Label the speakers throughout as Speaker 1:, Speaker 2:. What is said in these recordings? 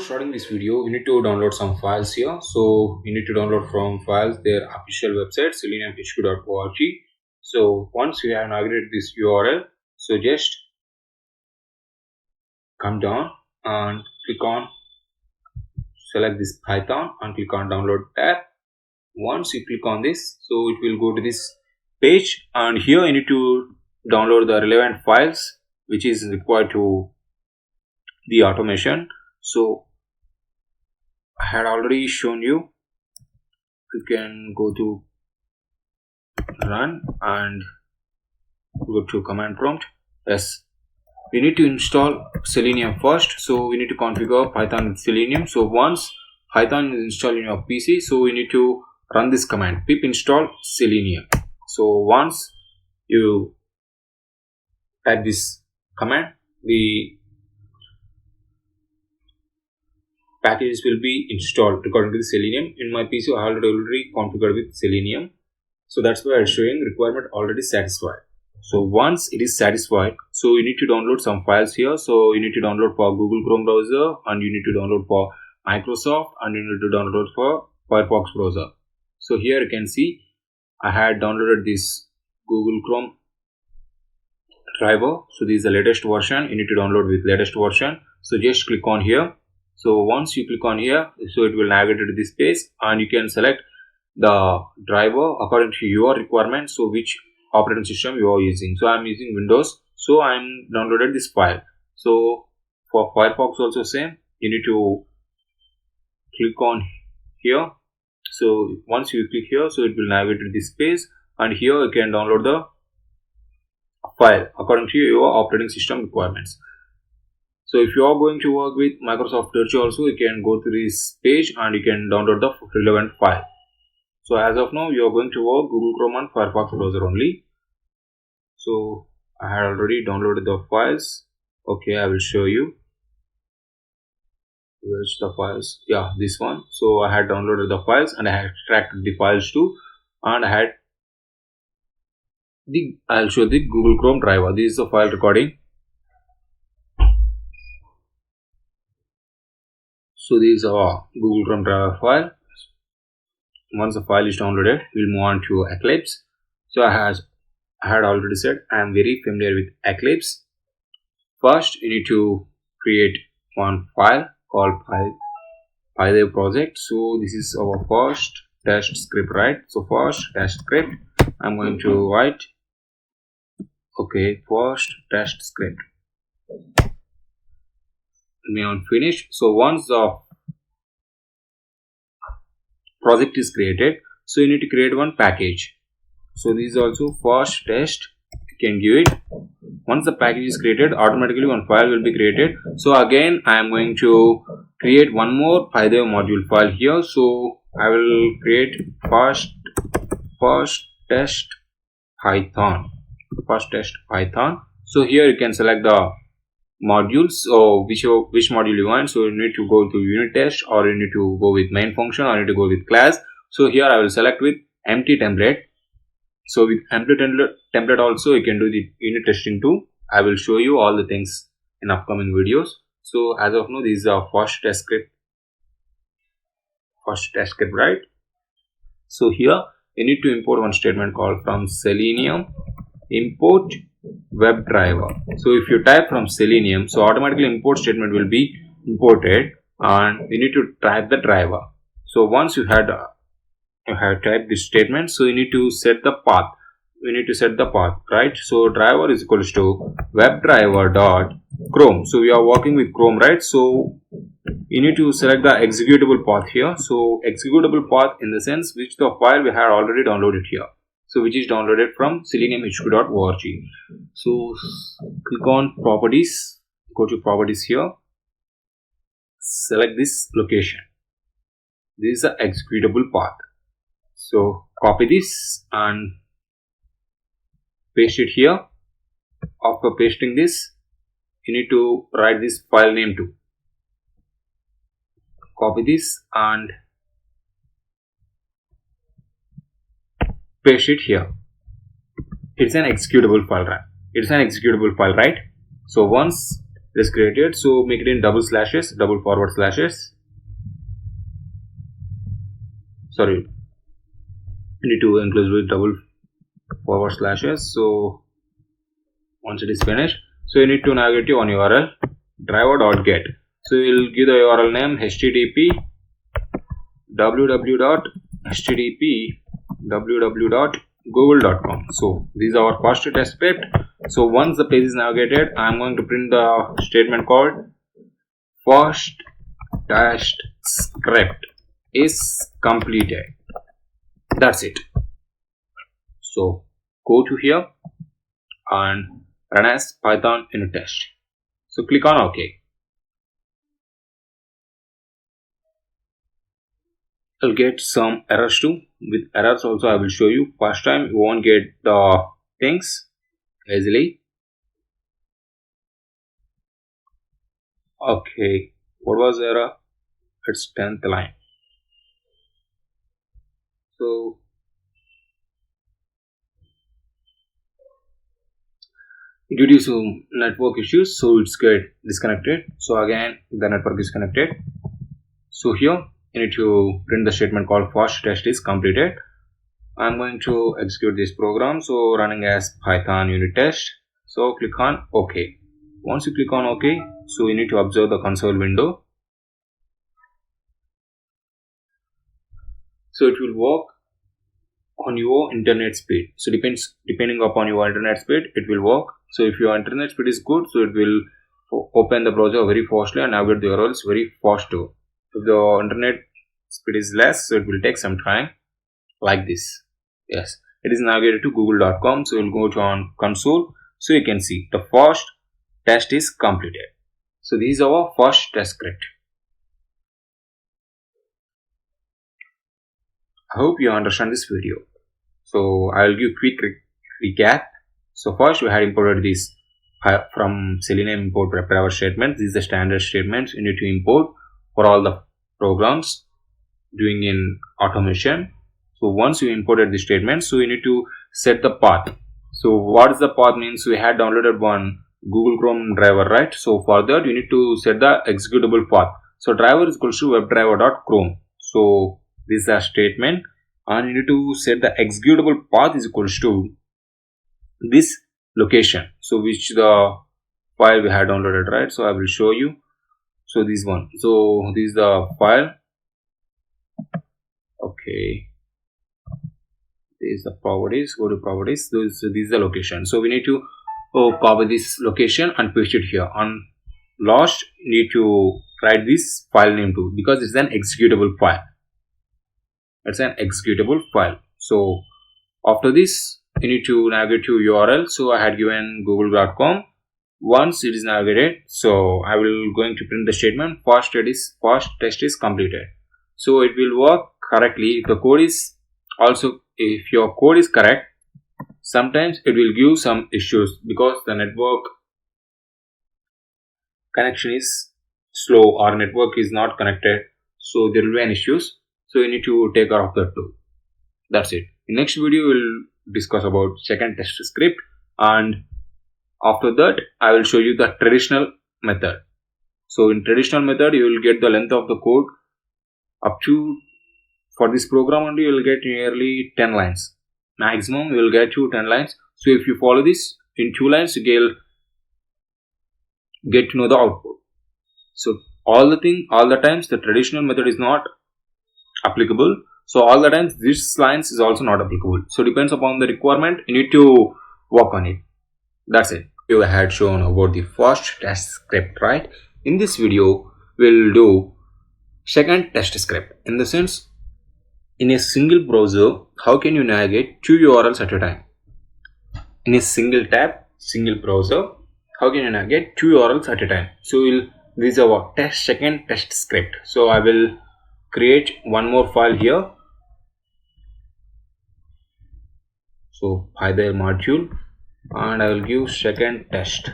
Speaker 1: starting this video, you need to download some files here. So you need to download from files their official website seleniumhq.org. So once you have navigated this URL, so just come down and click on select this Python and click on download tab. Once you click on this, so it will go to this page, and here you need to download the relevant files which is required to the automation. So I had already shown you. You can go to run and go to command prompt. Yes, we need to install Selenium first, so we need to configure Python with Selenium. So once Python is installed in your PC, so we need to run this command pip install Selenium. So once you type this command, the packages will be installed according to the Selenium. In my PC I already configured with Selenium, so that's why I'm showing requirement already satisfied. So once it is satisfied, so you need to download some files here. So you need to download for Google Chrome browser, and you need to download for Microsoft, and you need to download for Firefox browser. So here you can see I had downloaded this Google Chrome driver. So this is the latest version. You need to download with latest version. So just click on here. So once you click on here, so it will navigate to this page, and you can select the driver according to your requirement. So which operating system you are using. So I'm using Windows, so I'm downloaded this file. So for Firefox also same, you need to click on here. So once you click here, so it will navigate to this page, and here you can download the file according to your operating system requirements. So if you are going to work with Microsoft Edge also, you can go to this page and you can download the relevant file. So as of now, you are going to work Google Chrome and Firefox browser only. So I had already downloaded the files. Okay, I will show you. Where's the files? Yeah, this one. So I had downloaded the files and I had extracted the files too, and I'll show the Google Chrome driver. This is the file recording. So this is our Google Chrome driver file. Once the file is downloaded, we'll move on to Eclipse. So I had already said I am very familiar with Eclipse. First, you need to create one file called Python project. So this is our first test script, right? So first test script, I'm going to write. Okay, first test script. Let me on finish. So once the project is created, so you need to create one package. So this is also first test. You can give it. Once the package is created, automatically one file will be created. So again I am going to create one more Python module file here. So I will create first test Python. So here you can select the modules or which module you want. So you need to go to unit test, or you need to go with main function, or you need to go with class. So here I will select with empty template. So with empty template also you can do the unit testing too. I will show you all the things in upcoming videos. So as of now, this is our first test script, right? So here you need to import one statement called from Selenium import web driver. So if you type from Selenium, so automatically import statement will be imported, and you need to type the driver. So once you have typed this statement, so you need to set the path. Right? So driver is equals to webdriver dot Chrome. So we are working with Chrome, right? So you need to select the executable path here. So executable path in the sense which the file we had already downloaded here. So which is downloaded from seleniumhq.org. So click on properties, go to properties here, select this location. This is the executable path. So copy this and paste it here. After pasting this, you need to write this file name too. Copy this and paste it here. It's an executable file, right? So once it is created. So make it in double slashes, double forward slashes. Sorry, you need to enclose with double forward slashes. So once it is finished, so you need to navigate to on URL driver.get. So you will give the URL name http www.google.com. So this is our first test script. So once the page is navigated, I am going to print the statement called first test script is completed. That's it. So go to here and run as Python unit test. So click on OK. I'll get some errors too. With errors also I will show you. First time you won't get the things easily. Okay, what was the error? It's 10th line. So due to some network issues, so it's get disconnected. So again the network is connected. So here you need to print the statement called first test is completed. I'm going to execute this program. So running as Python unit test. So click on OK. Once you click on OK, so you need to observe the console window. So it will work on your internet speed. So depending upon your internet speed, it will work. So if your internet speed is good, so it will open the browser very fastly and navigate the URLs very fast too. If the internet speed is less, so it will take some time, like this. Yes, it is navigated to google.com. So we'll go to on console. So you can see the first test is completed. So this is our first test script. I hope you understand this video. So I will give quick recap. So first we had imported this from Selenium import wrapper statement. This is the standard statements you need to import for all the programs doing in automation. So once you imported the statement, so you need to set the path. So what is the path means? We had downloaded one Google Chrome driver, right? So for that you need to set the executable path. So driver is equal to webdriver.chrome. So this is a statement, and you need to set the executable path is equal to this location. So which the file we had downloaded, right? So I will show you. So this one. So this is the file. Okay. This is the properties. Go to properties. So this is the location. So we need to copy this location and paste it here. On last, you need to write this file name too, because it's an executable file. It's an executable file. So after this, you need to navigate to URL. So I had given google.com. Once it is navigated, so I will going to print the statement first test is completed. So it will work correctly if the code is also, if your code is correct. Sometimes it will give some issues because the network connection is slow or network is not connected, so there will be an issues. So you need to take care of that too. That's it. In next video we'll discuss about second test script, and after that I will show you the traditional method. So in traditional method you will get the length of the code up to, for this program only you will get nearly 10 lines. Maximum you will get to 10 lines. So if you follow this in 2 lines, you will get to know the output. So all the times the traditional method is not applicable. So all the times this lines is also not applicable. So depends upon the requirement, you need to work on it. That's it. You had shown about the first test script, right? In this video we'll do second test script. In the sense, in a single browser, how can you navigate 2 URLs at a time? In a single tab, single browser, how can you navigate 2 URLs at a time? So this is our second test script. So I will create one more file here. So Python module, and I will give second test.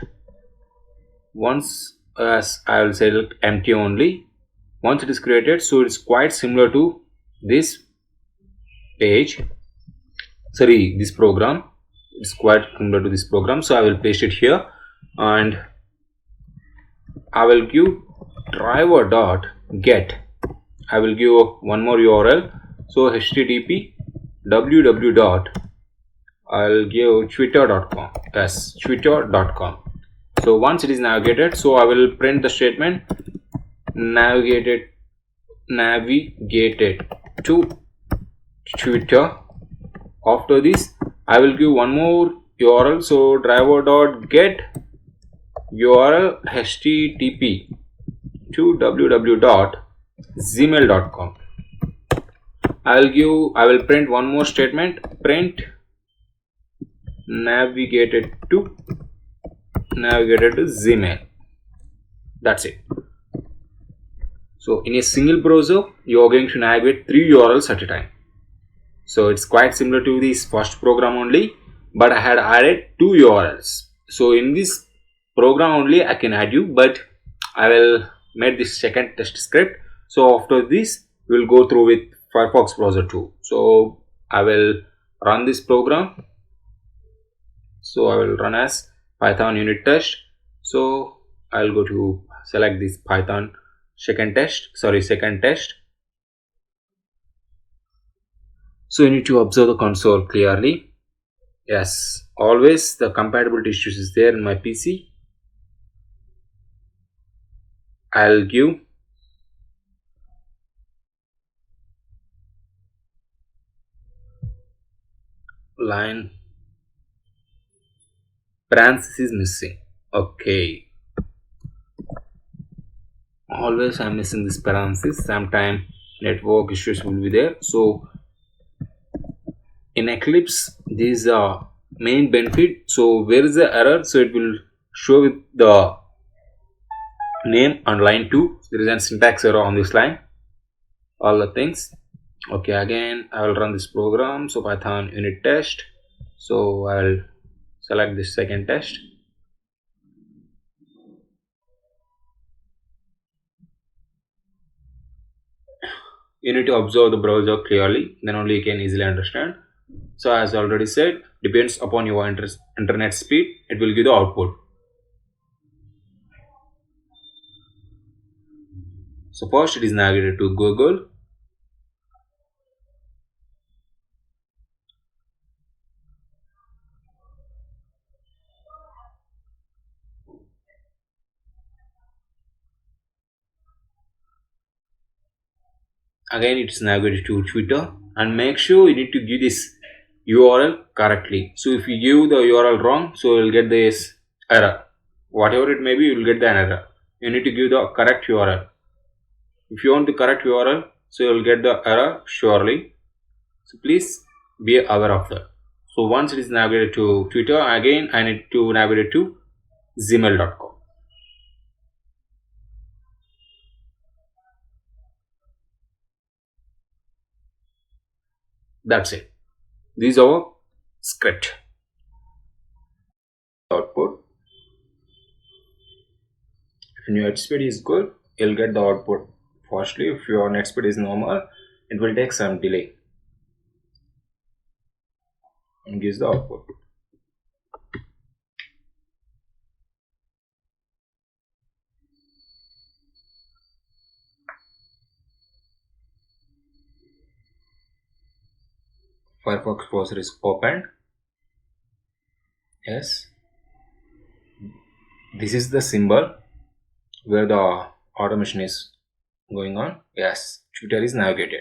Speaker 1: Once as I will select empty only. Once it is created, so it's quite similar to this page. Sorry, this program. It's quite similar to this program. So I will paste it here, and I will give driver dot get. I will give one more URL. So http www dot, I'll give twitter.com. Yes, twitter.com. So once it is navigated, so I will print the statement navigated to Twitter. After this, I will give one more URL. So driver.get URL http to www.gmail.com. I will print one more statement, print navigated to Gmail. That's it. So in a single browser, you are going to navigate 3 URLs at a time. So it's quite similar to this first program only, but I had added 2 URLs. So in this program only I can add you, but I will make this second test script. So after this, we will go through with Firefox browser too. So I will run this program. So I will run as Python unit test. So I will go to select this Python second test. So you need to observe the console clearly. Yes, always the compatibility issues is there in my PC. I'll give line parenthesis missing. Okay, always I'm missing this parenthesis. Sometime network issues will be there. So in Eclipse, this is a main benefit. So where is the error? So it will show with the name on line 2. There is a syntax error on this line. All the things. Okay, again I will run this program. So Python unit test. So I'll select this second test. You need to observe the browser clearly, then only you can easily understand. So as I already said, depends upon your internet speed, it will give the output. So first it is navigated to Google. Again it is navigated to Twitter, and make sure you need to give this URL correctly. So if you give the URL wrong, so you will get this error. Whatever it may be, you will get the error. You need to give the correct URL. If you want the correct URL, so you will get the error surely. So please be aware of that. So once it is navigated to Twitter, again I need to navigate to gmail.com. That's it. This is our script. Output. If your net speed is good, you'll get the output fastly. If your net speed is normal, it will take some delay and gives the output. Firefox browser is opened. Yes, this is the symbol where the automation is going on. Yes, Twitter is navigated.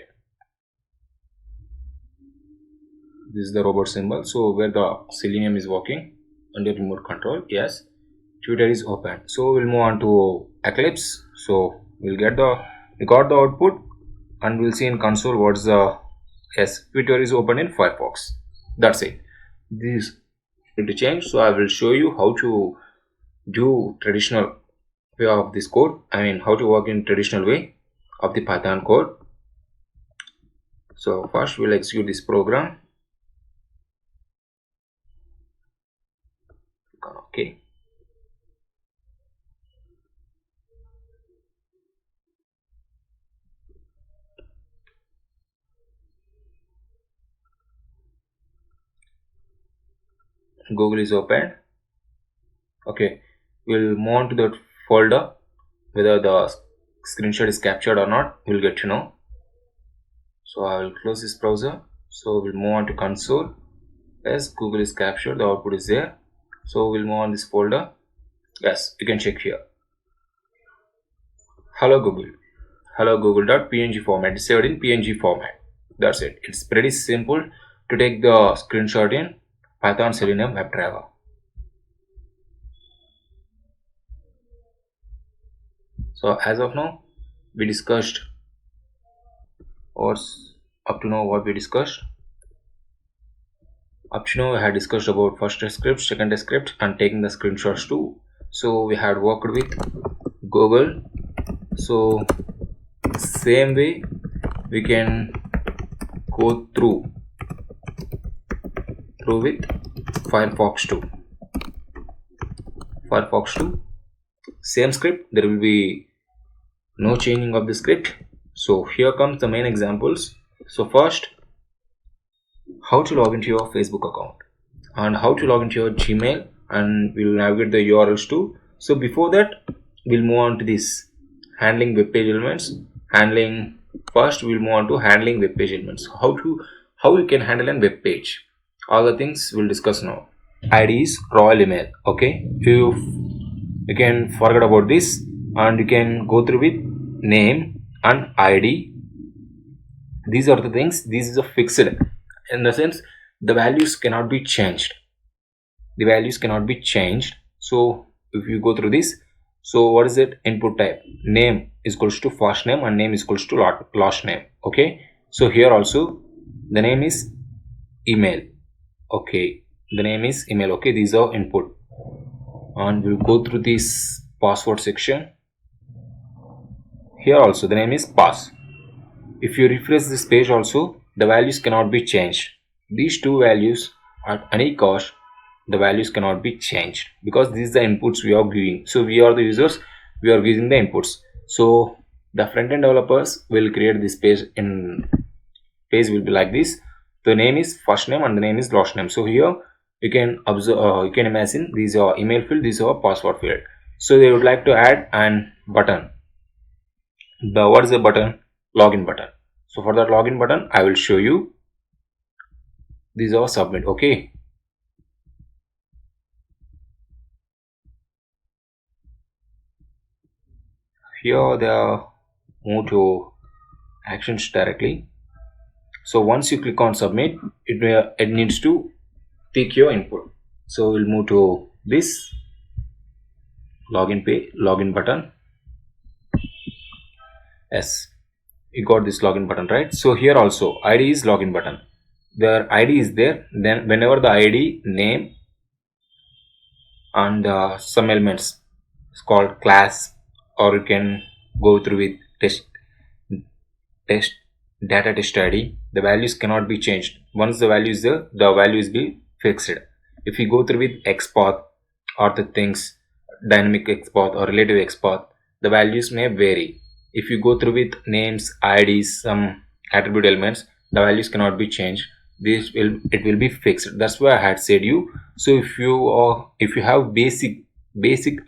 Speaker 1: This is the robot symbol. So where the Selenium is working under remote control. Yes, Twitter is open. So we'll move on to Eclipse. So we got the output, and we'll see in console what's the yes, Twitter is open in Firefox. That's it. This need to change. So I will show you how to do traditional way of this code. I mean how to work in traditional way of the Python code. So first we'll execute this program. Okay. Google is open. Okay, we'll move on to that folder. whether the screenshot is captured or not, we'll get to know. So I will close this browser. So we'll move on to console. Yes, Google is captured, the output is there. So we'll move on this folder. Yes, you can check here. Hello Google.png format is saved in PNG format. That's it. It's pretty simple to take the screenshot in Python Selenium WebDriver. So as of now, we discussed, or up to now what we discussed. Up to now we had discussed about first test script, second test script, and taking the screenshots too. So we had worked with Google. So same way we can go through with Firefox 2. Same script, there will be no changing of the script. So here comes the main examples. So first, how to log into your Facebook account and how to log into your Gmail, and we'll navigate the URLs too. So before that, we'll move on to this handling web page elements. First we'll move on to handling web page elements. How you can handle a web page. All the things we'll discuss now. ID is royal email. Okay, you can forget about this and you can go through with name and ID. These are the things. This is a fixed, in the sense the values cannot be changed. So if you go through this, so what is it? Input type, name is equals to first name and name is equals to last name. Okay, so here also the name is email. Okay, the name is email. Okay, these are input, and we'll go through this password section. Here also the name is pass. If you refresh this page also, the values cannot be changed. These two values at any cost, the values cannot be changed, because these are the inputs we are giving. So we are the users, we are giving the inputs. So the front-end developers will create this page will be like this. The name is first name and the name is last name. So here you can observe, you can imagine these are email field, these are password field. So they would like to add an button. What is the button? Login button. So for that login button, I will show you. These are submit. Okay, here they are move to actions directly. So once you click on submit, it needs to take your input. So we'll move to this login button. Yes, you got this login button, right? So here also ID is login button. Their ID is there. Then whenever the ID, name, and some elements is called class, or you can go through with data test ID, the values cannot be changed. Once the value is there, the values be fixed. If you go through with XPath or the things dynamic XPath or relative XPath, the values may vary. If you go through with names, IDs, some attribute elements, the values cannot be changed. It will be fixed. That's why I had said you. So if you have basic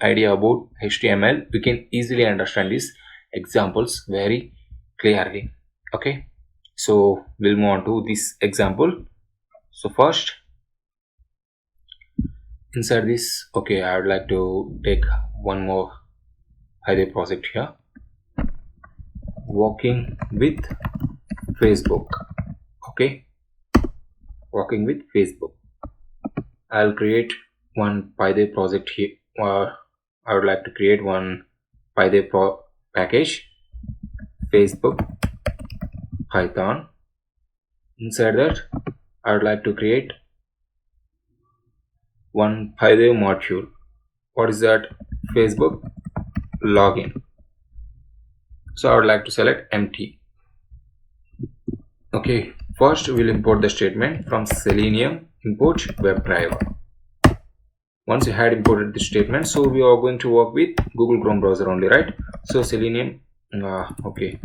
Speaker 1: idea about HTML, you can easily understand these examples very clearly. Okay, so we'll move on to this example. So first, inside this, okay, I would like to take one more highway project here. Working with Facebook. Okay, working with Facebook. I'll create one Python project here. I would like to create one Python package, Facebook Python. Inside that, I would like to create one Python module. What is that? Facebook login. So I would like to select empty. Okay, first we'll import the statement from Selenium import WebDriver. Once you had imported this statement, so we are going to work with Google Chrome browser only, right? So Selenium, okay,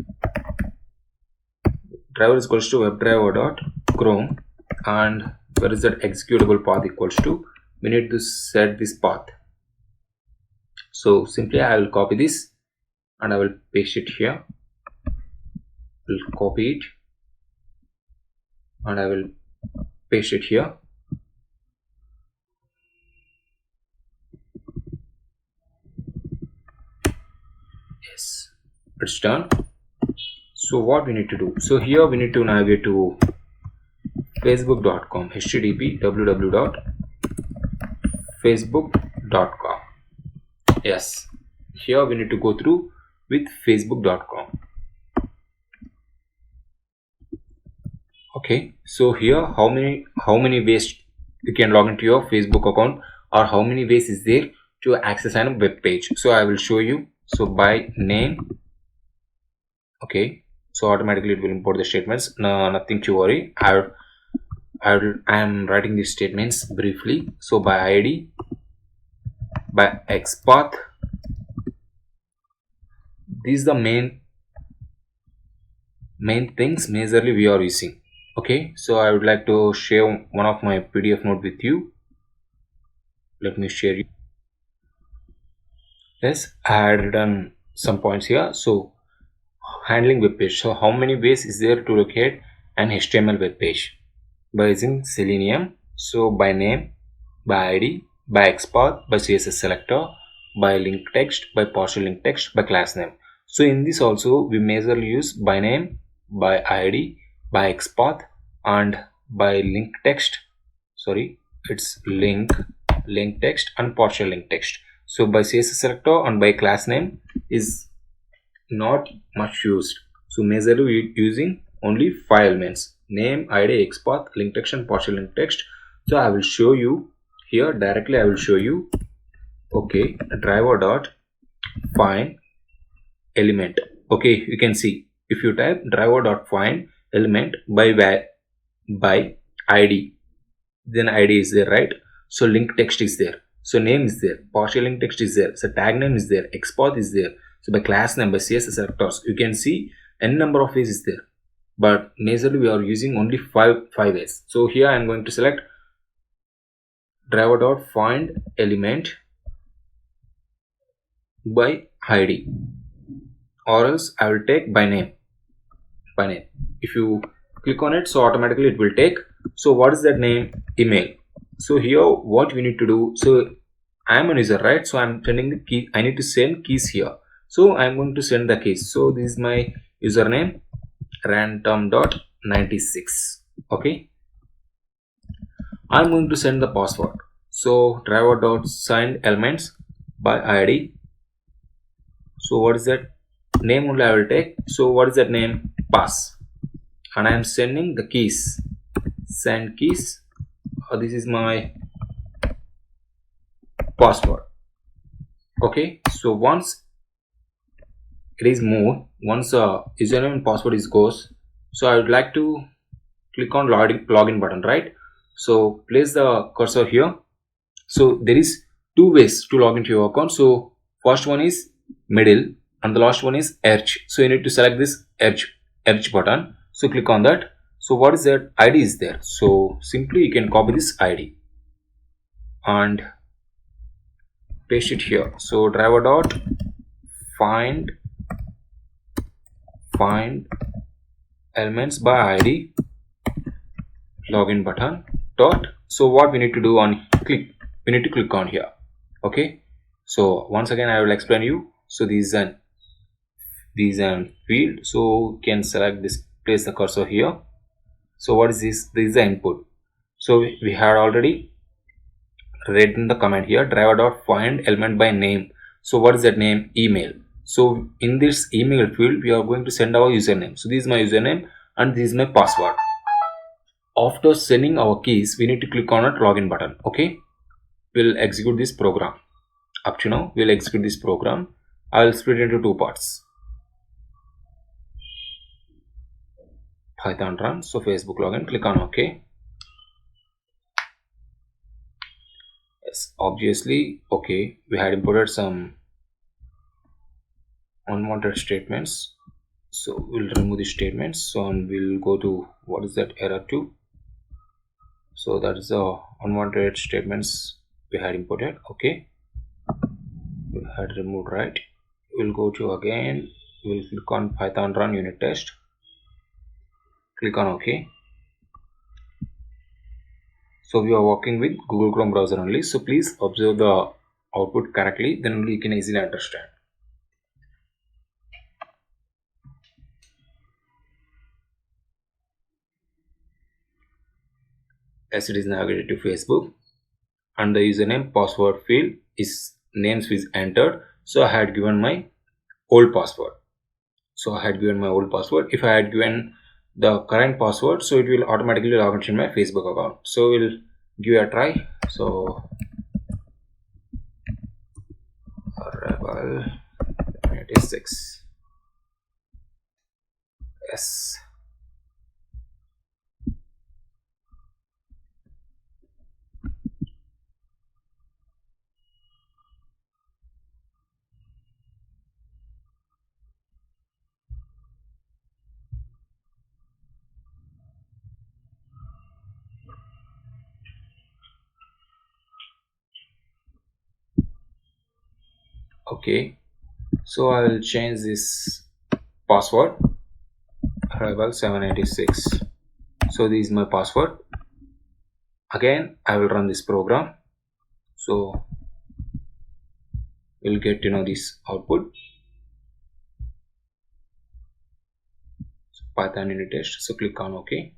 Speaker 1: driver is equals to webdriver.chrome, and where is that executable path equals to, we need to set this path. So simply I will copy this and I will paste it here. Will copy it and I will paste it here. Yes, it's done. So what we need to do, so here we need to navigate to facebook.com, http www.facebook.com. yes, here we need to go through with facebook.com. okay, so here how many ways you can log into your Facebook account, or how many ways is there to access a web page. So I will show you. So by name, okay, so automatically it will import the statements. No, nothing to worry. I am writing these statements briefly. So by ID, by XPath, these are the main things majorly we are using. Okay, so I would like to share one of my PDF note with you. Let me share you. Yes, I had done some points here. So handling web page. So how many ways is there to locate an HTML web page? By using Selenium. So by name, by ID, by XPath, by CSS selector, by link text, by partial link text, by class name. So in this also we majorly use by name, by ID, by XPath, and by link text. Sorry, it's link text and partial link text. So by CSS selector and by class name is not much used. So majorly we using only 5 elements: name, ID, XPath, link text, and partial link text. So I will show you here directly. I will show you. Okay, driver dot find element. Okay, you can see if you type driver dot find element by ID, then ID is there, right? So link text is there, so name is there, partial link text is there, so tag name is there, XPath is there. So by class name, by CSS selectors, you can see n number of ways is there, but majorly we are using only five ways. So here I am going to select driver dot find element by ID, or else I will take by name. If you click on it, so automatically it will take. So what is that name? Email. So here what we need to do, so I am a user, right? So I'm sending the key. I need to send keys here. So I'm going to send the keys. So this is my username, random.96. okay, I'm going to send the password. So driver.signed elements by ID. So what is that? Name only I will take. So what is that name? Pass. And I am sending the keys. Send keys. This is my password. Okay, so once it is moved, once username and password is goes, so I would like to click on login button, right? So place the cursor here. So there is 2 ways to log into your account. So first one is middle and the last one is edge. So you need to select this edge button. So click on that. So what is that? ID is there. So simply you can copy this ID and paste it here. So driver dot find elements by ID, login button dot. So what we need to do on click, we need to click on here. Okay, so once again I will explain you. So these are field. So you can select this, place the cursor here. So what is this? This is the input. So we had already written the command here, driver dot find element by name. So what is that name? Email. So in this email field we are going to send our username. So this is my username and this is my password. After sending our keys, we need to click on that login button. Okay, we'll execute this program. Up to now we'll execute this program. I'll split it into 2 parts. Python run. So Facebook login, click on OK. Yes, obviously, okay, we had imported some unwanted statements. So we'll remove the statements. So and we'll go to what is that error 2. So that is the unwanted statements we had imported. Okay, we had removed, right? we'll go to again, we'll click on Python run unit test, click on OK. So we are working with Google Chrome browser only, so please observe the output correctly, then only you can easily understand. As it is navigated to Facebook, and the username password field is names is entered, so I had given my old password. If I had given the current password, so it will automatically log into my Facebook account. So we'll give a try. So rebel 86, yes. Okay, so I will change this password, rebel 786. So this is my password. Again I will run this program, so we'll get to know this output. So Python unit test, so click on OK.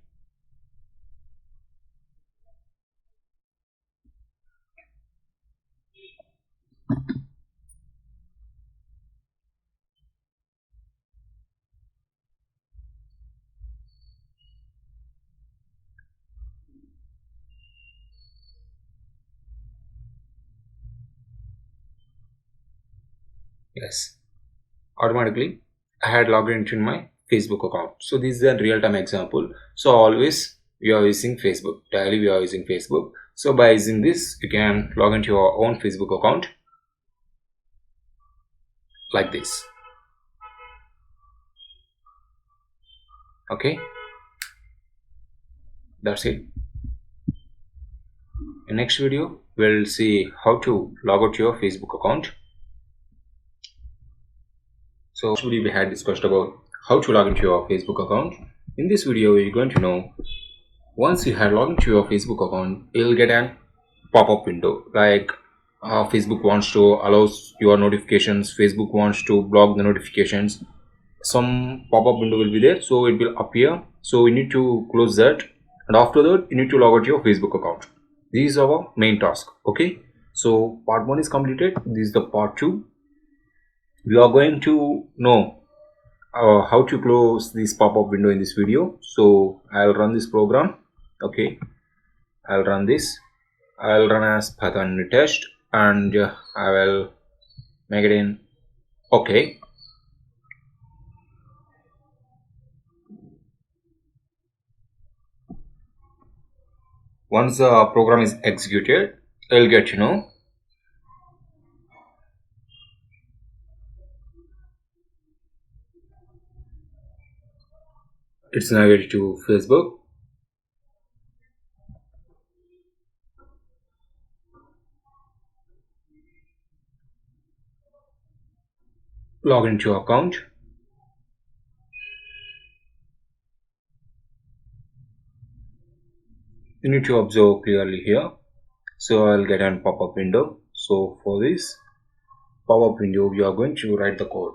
Speaker 1: Yes, automatically I had logged into my Facebook account. So this is a real-time example. So always we are using Facebook, daily we are using Facebook. So by using this, you can log into your own Facebook account like this. Okay, that's it. In next video we'll see how to log out your Facebook account. So last video we had discussed about how to log into your Facebook account. In this video you're going to know, once you have logged into your Facebook account, you'll get a pop-up window like Facebook wants to allow your notifications, Facebook wants to block the notifications. Some pop-up window will be there, so it will appear. So we need to close that, and after that you need to log out your Facebook account. This is our main task. Okay, so part 1 is completed. This is the part 2. We are going to know how to close this pop-up window in this video. So I'll run this program. Okay, I'll run this. I'll run as Python unit test, and I will make it in OK. Once the program is executed, I'll get to know. It's navigated to Facebook. Log into your account. You need to observe clearly here. So I'll get a pop-up window. So for this pop-up window, we are going to write the code.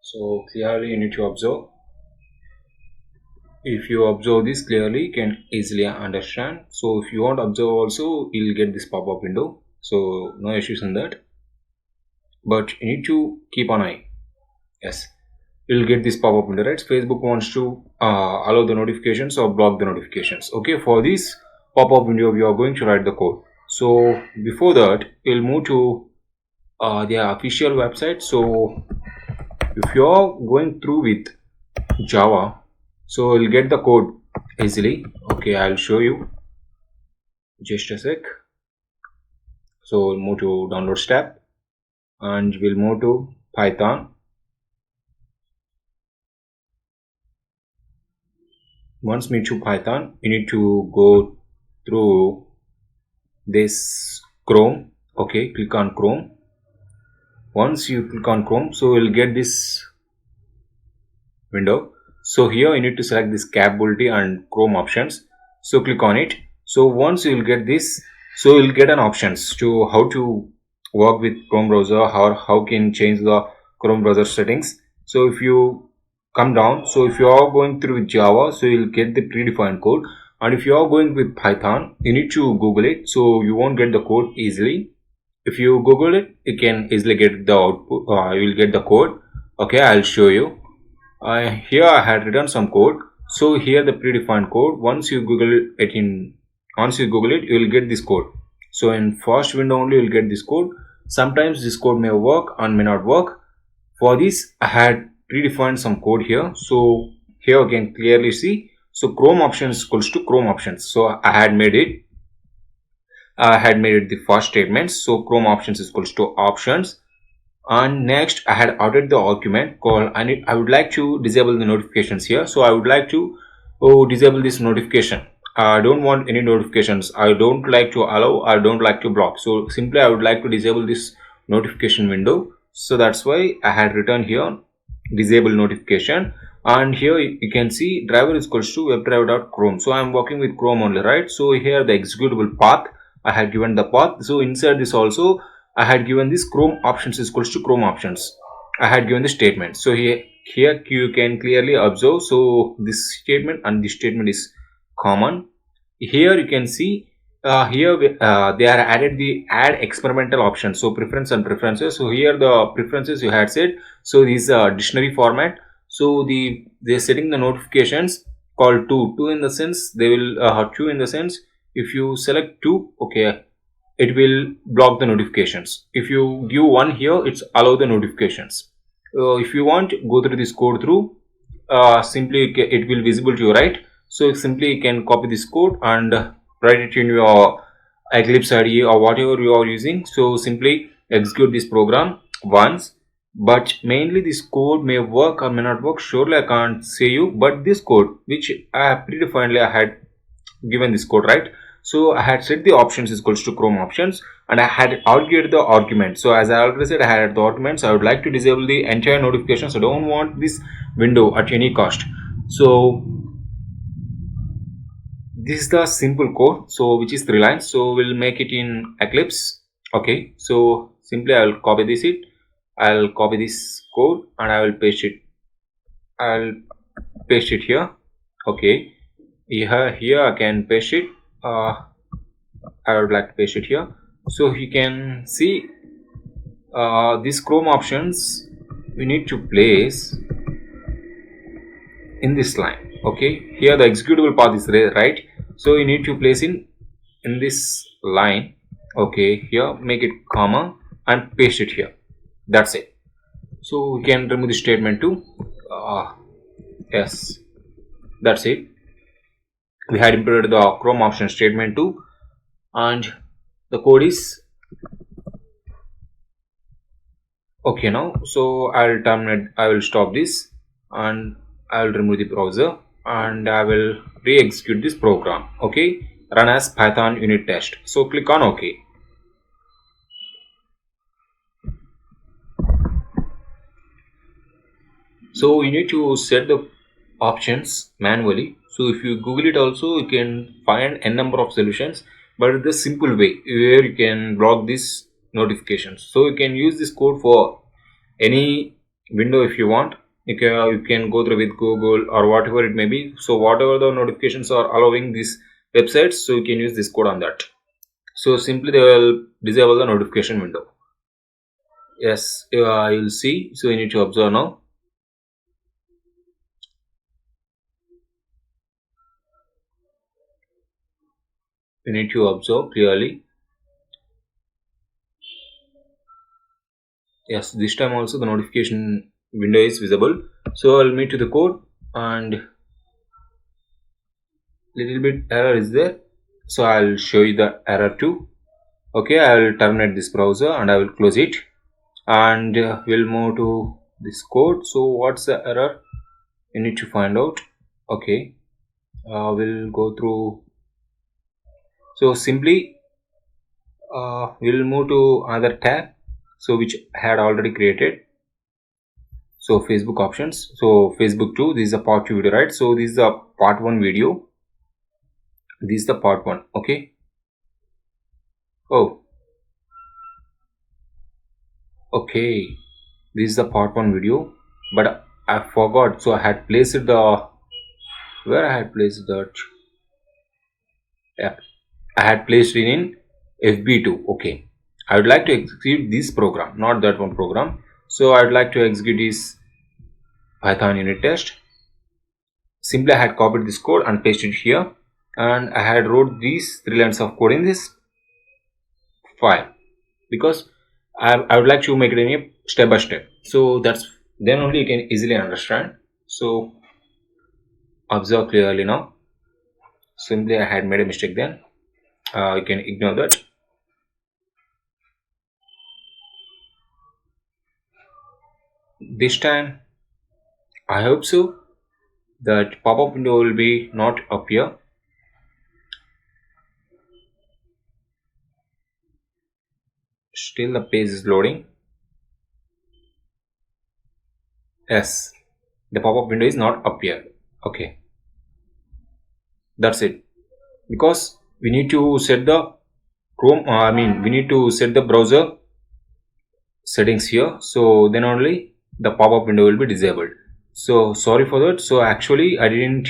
Speaker 1: So clearly you need to observe. If you observe this clearly, you can easily understand. So if you want to observe also, you'll get this pop-up window. So no issues in that. But you need to keep an eye. Yes, you'll get this pop-up window, right? Facebook wants to allow the notifications or block the notifications. Okay, for this pop-up window, we are going to write the code. So before that, we'll move to their official website. So if you are going through with Java, so you'll get the code easily. Okay, I'll show you. Just a sec. So we'll move to downloads tab, and we'll move to Python. Once we to Python, you need to go through this Chrome. Okay, click on Chrome. Once you click on Chrome, so you'll get this window. So here you need to select this capability and Chrome options. So click on it. So once you will get this, so you'll get an options to how to work with Chrome browser, or how can change the Chrome browser settings. So if you come down, so if you are going through with Java, so you'll get the predefined code, and if you are going with Python, you need to Google it, so you won't get the code easily. If you Google it, you can easily get the output. You will get the code. Okay, I'll show you. Here I had written some code. So here the predefined code. Once you Google it, you will get this code. So in first window only you will get this code. Sometimes this code may work and may not work. For this I had predefined some code here. So here you can clearly see. So Chrome options equals to Chrome options. So I had made it the first statement. So Chrome options is equals to options, and next I had added the argument called I would like to disable the notifications here. So I would like to disable this notification. I don't want any notifications. I don't like to allow, I don't like to block. So simply I would like to disable this notification window. So that's why I had written here disable notification, and here you can see driver is equals to webdriver.chrome. So I'm working with Chrome only, right? So here the executable path, I had given the path. So inside this also I had given this Chrome options is equals to Chrome options. I had given the statement. So here you can clearly observe. So this statement and this statement is common. Here you can see they are added the add experimental option. So preference and preferences. So here the preferences you had said. So these are dictionary format. So they're setting the notifications called two in the sense they will two in the sense if you select two, okay, it will block the notifications. If you give one here, it's allow the notifications. If you want go through this code through, simply it will visible to you, right? So simply you can copy this code and write it in your Eclipse IDE or whatever you are using. So simply execute this program once, but mainly this code may work or may not work. Surely I can't say you, but this code which I have predefinedly I had given this code, right? So I had set the options is equals to Chrome options, and I had argued the argument. So as I already said, I had the arguments. I would like to disable the entire notifications. I don't want this window at any cost. So this is the simple code, so which is 3 lines. So we'll make it in Eclipse. Okay, so simply I will copy I'll copy this code and I will paste it. I'll paste it here. Okay, here I can paste it. I would like to paste it here. So you can see these Chrome options we need to place in this line. Okay, here the executable path is right, so you need to place in this line. Okay, here make it comma and paste it here. That's it. So we can remove the statement too. Yes, that's it. We had imported the Chrome option statement too, and the code is okay now. So I'll terminate, I will stop this and I will remove the browser and I will re-execute this program. Okay, run as Python unit test. So click on OK. So you need to set the options manually. So if you Google it also, you can find n number of solutions, but the simple way where you can block these notifications. So you can use this code for any window if you want. You can go through with Google or whatever it may be. So whatever the notifications are allowing these websites, so you can use this code on that. So simply they will disable the notification window. Yes, you'll see. So you need to observe now. You need to observe clearly. Yes, this time also the notification window is visible. So I'll meet to the code and little bit error is there. So I'll show you the error too. Okay, I will terminate this browser and I will close it, and we'll move to this code. So what's the error? You need to find out. Okay, we'll go through. So simply we'll move to another tab. so which I had already created. So Facebook options, so Facebook 2, this is a part 2 video, right? So this is a part 1 video, this is the part 1. Okay, oh okay, this is the part 1 video, but I forgot, so I had placed the, where I had placed that, yeah, I had placed it in FB2. Okay, I would like to execute this program, not that one program. So I would like to execute this Python unit test. Simply I had copied this code and pasted it here, and I had wrote these 3 lines of code in this file, because I would like to make it in a step by step, so that's, then only you can easily understand. So observe clearly now. Simply I had made a mistake then, you can ignore that. This time I hope so that pop-up window will be not appear. Still the page is loading. Yes, the pop-up window is not appear. Okay, that's it, because we need to set the Chrome, we need to set the browser settings here, so then only the pop-up window will be disabled. So sorry for that. So actually I didn't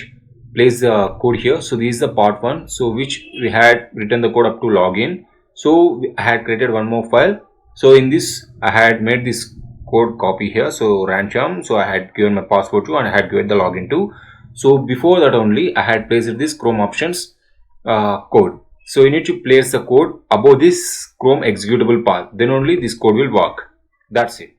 Speaker 1: place the code here. So this is the part 1, so which we had written the code up to login. So I had created one more file. So in this I had made this code copy here, so ransom, so I had given my password to, and I had given the login to. So before that only I had placed this Chrome options code. So you need to place the code above this Chrome executable path, then only this code will work. That's it.